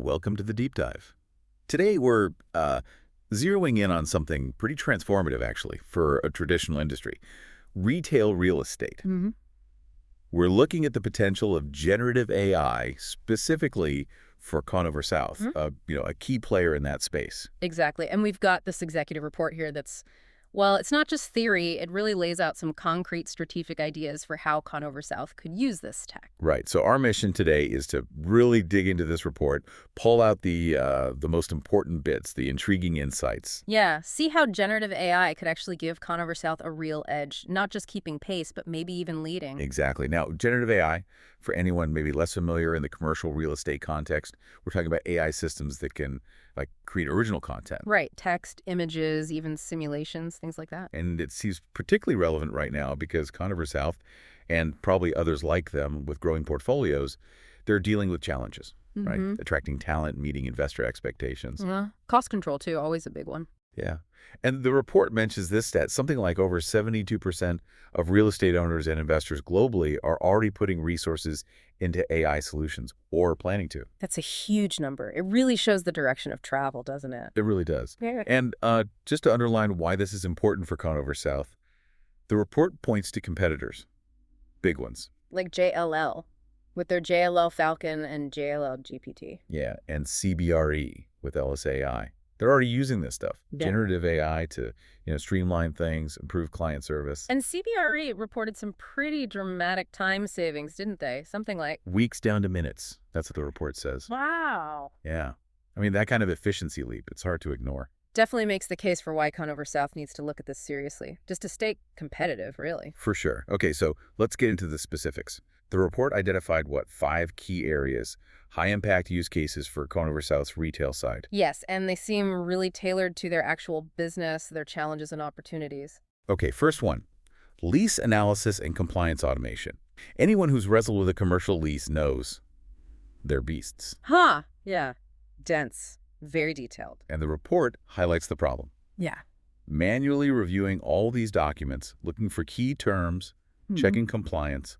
Welcome to the deep dive. Today we're zeroing in on something pretty transformative, actually, for a traditional industry, retail real estate. hmm We're looking at the potential of generative AI specifically for Konover South, a key player in that space. Exactly. And we've got this executive report here that's, well, it's not just theory. It really lays out some concrete strategic ideas for how Konover South could use this tech. Right. So our mission today is to really dig into this report, pull out the most important bits, the intriguing insights. Yeah, see how generative AI could actually give Conover South a real edge, not just keeping pace, but maybe even leading. Exactly. Now, generative AI, for anyone maybe less familiar in the commercial real estate context, we're talking about AI systems that can create original content. Right, text, images, even simulations, things like that. And it seems particularly relevant right now because Konover South and probably others like them with growing portfolios, they're dealing with challenges, right? Attracting talent, meeting investor expectations. Yeah, cost control too, always a big one. Yeah. And the report mentions this stat, something like over 72% of real estate owners and investors globally are already putting resources into AI solutions or planning to. That's a huge number. It really shows the direction of travel, doesn't it? It really does. Yeah. And just to underline why this is important for Conover South, the report points to competitors, big ones. Like JLL, with their JLL Falcon and JLL GPT. Yeah, and CBRE with LSAI. They're already using this stuff, Yeah. generative AI to streamline things, improve client service. And CBRE reported some pretty dramatic time savings, didn't they? Something like, Weeks down to minutes. That's what the report says. wow. Yeah. I mean, that kind of efficiency leap, it's hard to ignore. Definitely makes the case for why Conover South needs to look at this seriously, just to stay competitive, really. For sure. Okay, so let's get into the specifics. The report identified, 5 key areas, high-impact use cases for Conover South's retail side. Yes, and they seem really tailored to their actual business, their challenges and opportunities. Okay, first one, lease analysis and compliance automation. Anyone who's wrestled with a commercial lease knows they're beasts. Huh, yeah. Dense, very detailed. And the report highlights the problem. Yeah. Manually reviewing all these documents, looking for key terms, checking compliance,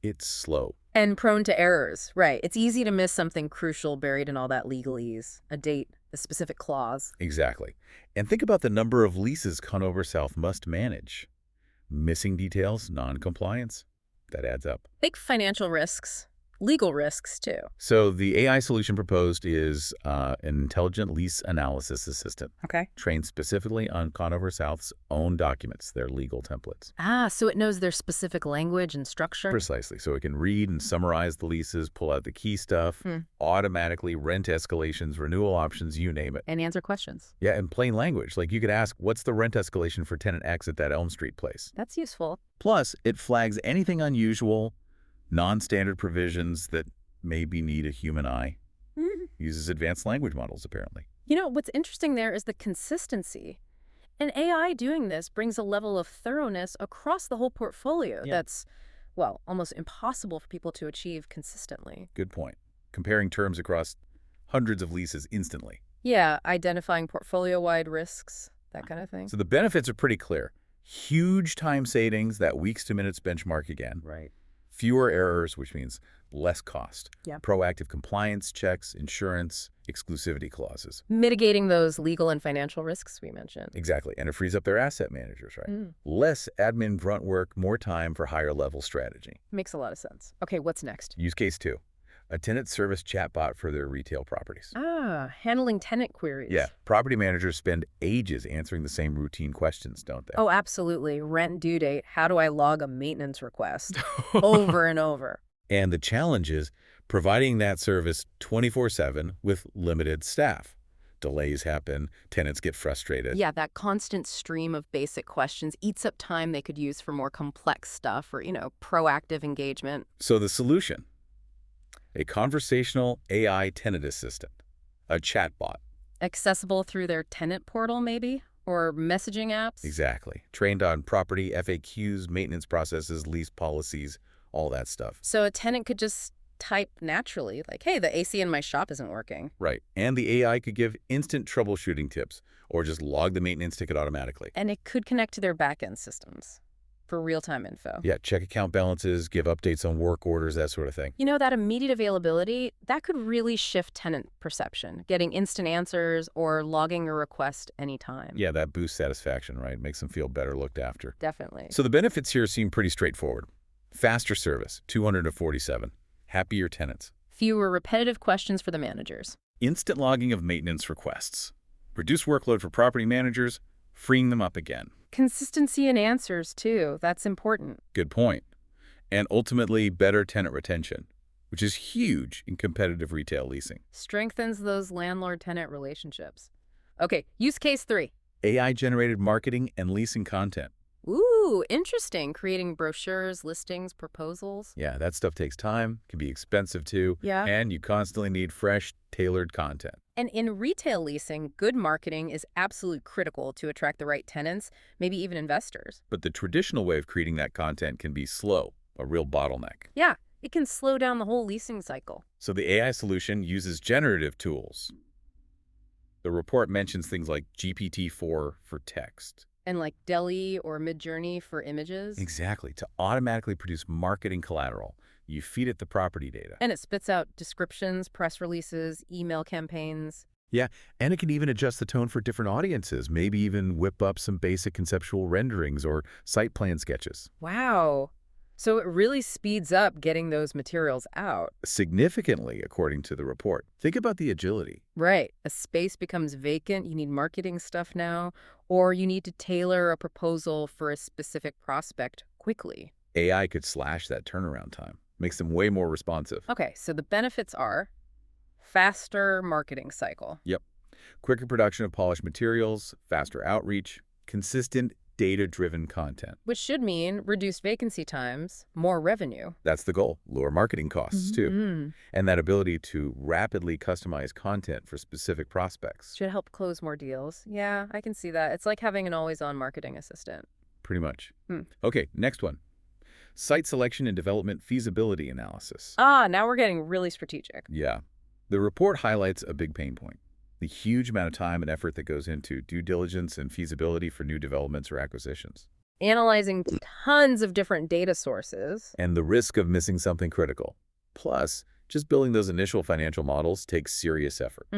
it's slow. And prone to errors, right. It's easy to miss something crucial buried in all that legalese, a date, a specific clause. Exactly. And think about the number of leases Conover South must manage. Missing details, non-compliance, that adds up. Big financial risks, legal risks too. So the AI solution proposed is an intelligent lease analysis assistant, Okay. trained specifically on Conover South's own documents, their legal templates. Ah, so it knows their specific language and structure? Precisely. So it can read and summarize the leases, pull out the key stuff, automatically rent escalations, renewal options, you name it. And answer questions. Yeah, in plain language. Like you could ask, what's the rent escalation for tenant X at that Elm Street place? That's useful. Plus, it flags anything unusual, non-standard provisions that maybe need a human eye. Uses advanced language models, apparently. You know, what's interesting there is the consistency. And AI doing this brings a level of thoroughness across the whole portfolio that's, well, almost impossible for people to achieve consistently. Good point. Comparing terms across hundreds of leases instantly. Yeah, identifying portfolio-wide risks, that kind of thing. So the benefits are pretty clear. Huge time savings, that weeks to minutes benchmark again. Right. Fewer errors, which means less cost. Yeah. Proactive compliance checks, insurance, exclusivity clauses. Mitigating those legal and financial risks we mentioned. Exactly. And it frees up their asset managers, right? Less admin grunt work, more time for higher level strategy. Makes a lot of sense. Okay, what's next? Use case 2, a tenant service chatbot for their retail properties. Ah, handling tenant queries. Yeah, property managers spend ages answering the same routine questions, don't they? Oh, absolutely. Rent due date. How do I log a maintenance request? Over and over. And the challenge is providing that service 24/7 with limited staff. Delays happen, tenants get frustrated. Yeah, that constant stream of basic questions eats up time they could use for more complex stuff or, proactive engagement. So the solution, a conversational AI tenant assistant, a chatbot. Accessible through their tenant portal, maybe? Or messaging apps? Exactly. Trained on property, FAQs, maintenance processes, lease policies, all that stuff. So a tenant could just type naturally, like, hey, the AC in my shop isn't working. Right. And the AI could give instant troubleshooting tips or just log the maintenance ticket automatically. And it could connect to their back-end systems. For real-time info. Yeah, check account balances, give updates on work orders, that sort of thing. You know, that immediate availability, that could really shift tenant perception, getting instant answers or logging a request anytime. Yeah, that boosts satisfaction, right? Makes them feel better looked after. Definitely. So the benefits here seem pretty straightforward. Faster service, 247. Happier tenants. Fewer repetitive questions for the managers. Instant logging of maintenance requests. Reduce workload for property managers, freeing them up again. Consistency in answers, too. That's important. Good point. And ultimately, better tenant retention, which is huge in competitive retail leasing. Strengthens those landlord-tenant relationships. Okay, use case 3. AI-generated marketing and leasing content. Ooh, interesting. Creating brochures, listings, proposals. Yeah, that stuff takes time, can be expensive too, Yeah. and you constantly need fresh, tailored content. And in retail leasing, good marketing is absolutely critical to attract the right tenants, maybe even investors. But the traditional way of creating that content can be slow, a real bottleneck. Yeah, it can slow down the whole leasing cycle. So the AI solution uses generative tools. The report mentions things like GPT-4 for text. And like Deli or Midjourney for images. Exactly, to automatically produce marketing collateral. You feed it the property data. And it spits out descriptions, press releases, email campaigns. Yeah, and it can even adjust the tone for different audiences, maybe even whip up some basic conceptual renderings or site plan sketches. Wow. So it really speeds up getting those materials out. Significantly, according to the report. Think about the agility. Right. A space becomes vacant, you need marketing stuff now, or you need to tailor a proposal for a specific prospect quickly. AI could slash that turnaround time, makes them way more responsive. Okay, so the benefits are faster marketing cycle. Yep. Quicker production of polished materials, faster outreach, consistent data-driven content. Which should mean reduced vacancy times, more revenue. That's the goal. Lower marketing costs, too. Mm-hmm. And that ability to rapidly customize content for specific prospects. Should help close more deals. Yeah, I can see that. It's like having an always-on marketing assistant. Pretty much. Hmm. Okay, next one. Site selection and development feasibility analysis. Ah, now we're getting really strategic. Yeah. The report highlights a big pain point. The huge amount of time and effort that goes into due diligence and feasibility for new developments or acquisitions. Analyzing tons of different data sources. And the risk of missing something critical. Plus, just building those initial financial models takes serious effort.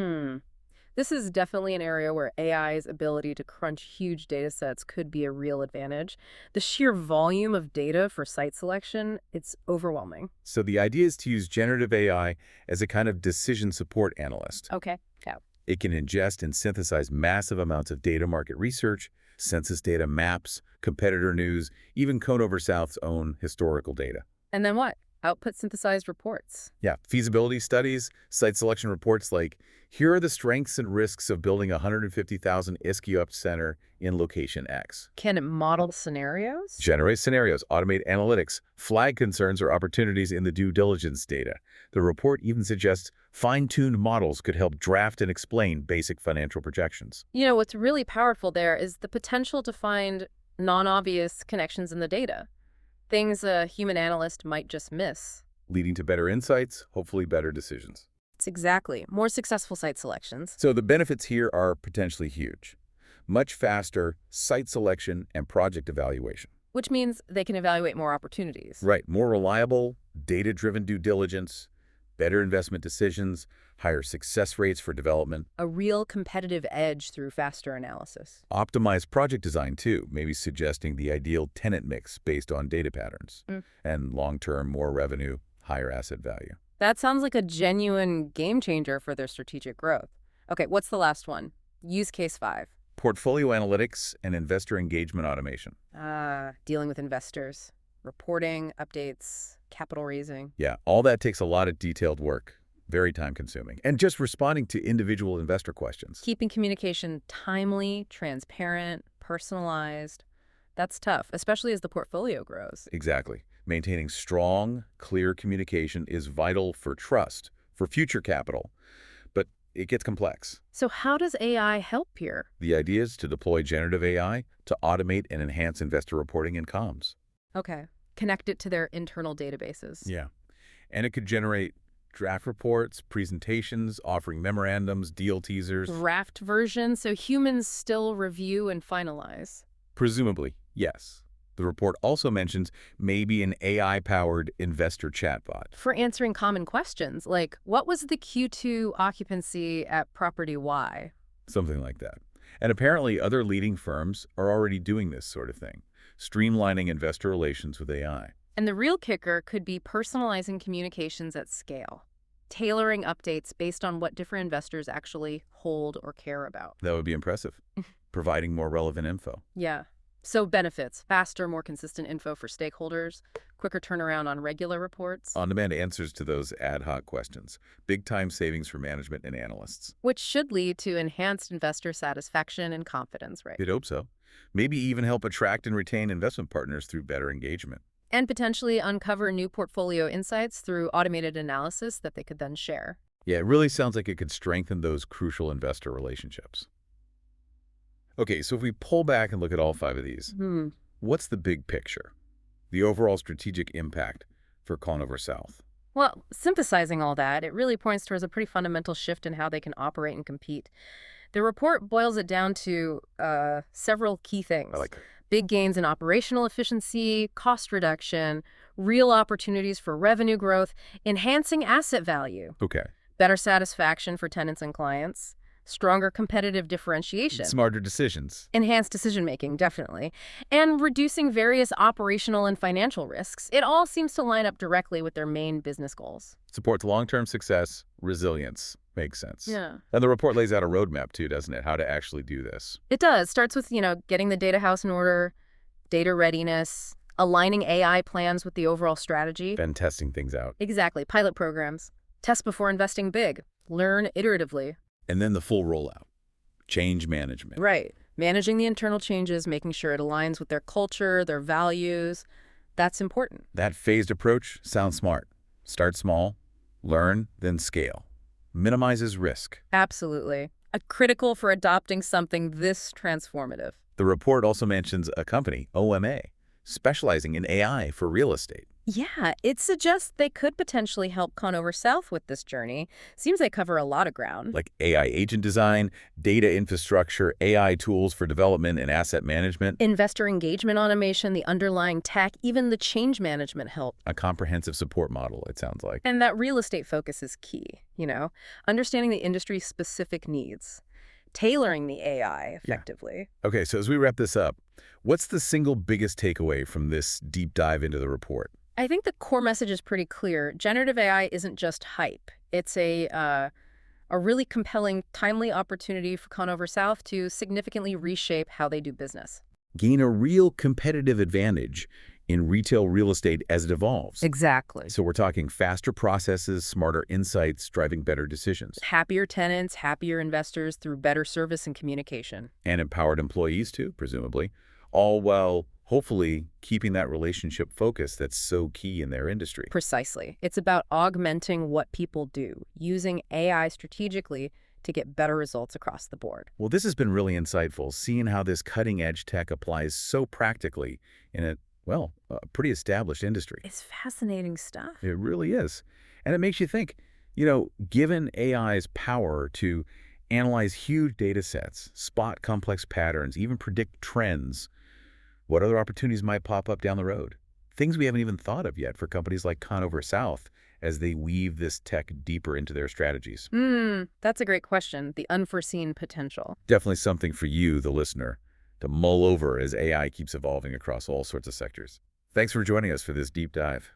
This is definitely an area where AI's ability to crunch huge data sets could be a real advantage. The sheer volume of data for site selection, it's overwhelming. So the idea is to use generative AI as a kind of decision support analyst. Okay, yeah. It can ingest and synthesize massive amounts of data market research, census data, maps, competitor news, even Konover South's own historical data. And then what? Output synthesized reports. Yeah, feasibility studies, site selection reports like, here are the strengths and risks of building a 150,000 ISKI center in location X. Can it model scenarios? Generate scenarios, automate analytics, flag concerns or opportunities in the due diligence data. The report even suggests fine-tuned models could help draft and explain basic financial projections. You know, what's really powerful there is the potential to find non-obvious connections in the data. Things a human analyst might just miss. Leading to better insights, hopefully better decisions. It's exactly. More successful site selections. So the benefits here are potentially huge. Much faster site selection and project evaluation. Which means they can evaluate more opportunities. Right, more reliable, data-driven due diligence, better investment decisions, higher success rates for development. A real competitive edge through faster analysis. Optimized project design too, maybe suggesting the ideal tenant mix based on data patterns. And long-term, more revenue, higher asset value. That sounds like a genuine game changer for their strategic growth. Okay, what's the last one? Use case 5. Portfolio analytics and investor engagement automation. Dealing with investors, reporting, updates, capital raising. Yeah, all that takes a lot of detailed work, very time-consuming, and just responding to individual investor questions. Keeping communication timely, transparent, personalized. That's tough, especially as the portfolio grows. Exactly. Maintaining strong, clear communication is vital for trust, for future capital, but it gets complex. So how does AI help here? The idea is to deploy generative AI to automate and enhance investor reporting and comms. Okay. Connect it to their internal databases. Yeah. And it could generate draft reports, presentations, offering memorandums, deal teasers. Draft version, so humans still review and finalize. Presumably, yes. The report also mentions maybe an AI-powered investor chatbot. For answering common questions, like what was the Q2 occupancy at property Y? Something like that. And apparently other leading firms are already doing this sort of thing, streamlining investor relations with AI. And the real kicker could be personalizing communications at scale, tailoring updates based on what different investors actually hold or care about. That would be impressive, providing more relevant info. Yeah. So benefits, faster, more consistent info for stakeholders, quicker turnaround on regular reports. On-demand answers to those ad hoc questions, big-time savings for management and analysts. Which should lead to enhanced investor satisfaction and confidence, right? You'd hope so. Maybe even help attract and retain investment partners through better engagement. And potentially uncover new portfolio insights through automated analysis that they could then share. Yeah, it really sounds like it could strengthen those crucial investor relationships. Okay, so if we pull back and look at all 5 of these, what's the big picture? The overall strategic impact for Konover South? Well, synthesizing all that, it really points towards a pretty fundamental shift in how they can operate and compete. The report boils it down to several key things. I like that. Big gains in operational efficiency, cost reduction, real opportunities for revenue growth, enhancing asset value, Okay. better satisfaction for tenants and clients, stronger competitive differentiation, Smarter decisions. enhanced decision-making, definitely, and reducing various operational and financial risks. It all seems to line up directly with their main business goals. Supports long-term success, resilience. Makes sense. Yeah. And the report lays out a roadmap, too, doesn't it? How to actually do this. It does. Starts with, getting the data house in order, data readiness, aligning AI plans with the overall strategy. Then testing things out. Exactly. Pilot programs. Test before investing big. Learn iteratively. And then the full rollout. Change management. Right. Managing the internal changes, making sure it aligns with their culture, their values. That's important. That phased approach sounds smart. Start small, learn, then scale. Minimizes risk. Absolutely. Critical for adopting something this transformative. The report also mentions a company, OMA, specializing in AI for real estate. Yeah, it suggests they could potentially help Konover South with this journey. Seems they cover a lot of ground. Like AI agent design, data infrastructure, AI tools for development and asset management. Investor engagement automation, the underlying tech, even the change management help. A comprehensive support model, it sounds like. And that real estate focus is key, understanding the industry's specific needs, tailoring the AI effectively. Yeah. Okay, so as we wrap this up, what's the single biggest takeaway from this deep dive into the report? I think the core message is pretty clear. Generative AI isn't just hype. It's a really compelling, timely opportunity for Konover South to significantly reshape how they do business. Gain a real competitive advantage in retail real estate as it evolves. Exactly. So we're talking faster processes, smarter insights, driving better decisions. Happier tenants, happier investors through better service and communication. And empowered employees too, presumably, all while hopefully keeping that relationship focus that's so key in their industry. Precisely. It's about augmenting what people do, using AI strategically to get better results across the board. Well, this has been really insightful, seeing how this cutting-edge tech applies so practically in a pretty established industry. It's fascinating stuff. It really is. And it makes you think, given AI's power to analyze huge data sets, spot complex patterns, even predict trends, what other opportunities might pop up down the road? Things we haven't even thought of yet for companies like Konover South as they weave this tech deeper into their strategies. That's a great question. The unforeseen potential. Definitely something for you, the listener, to mull over as AI keeps evolving across all sorts of sectors. Thanks for joining us for this deep dive.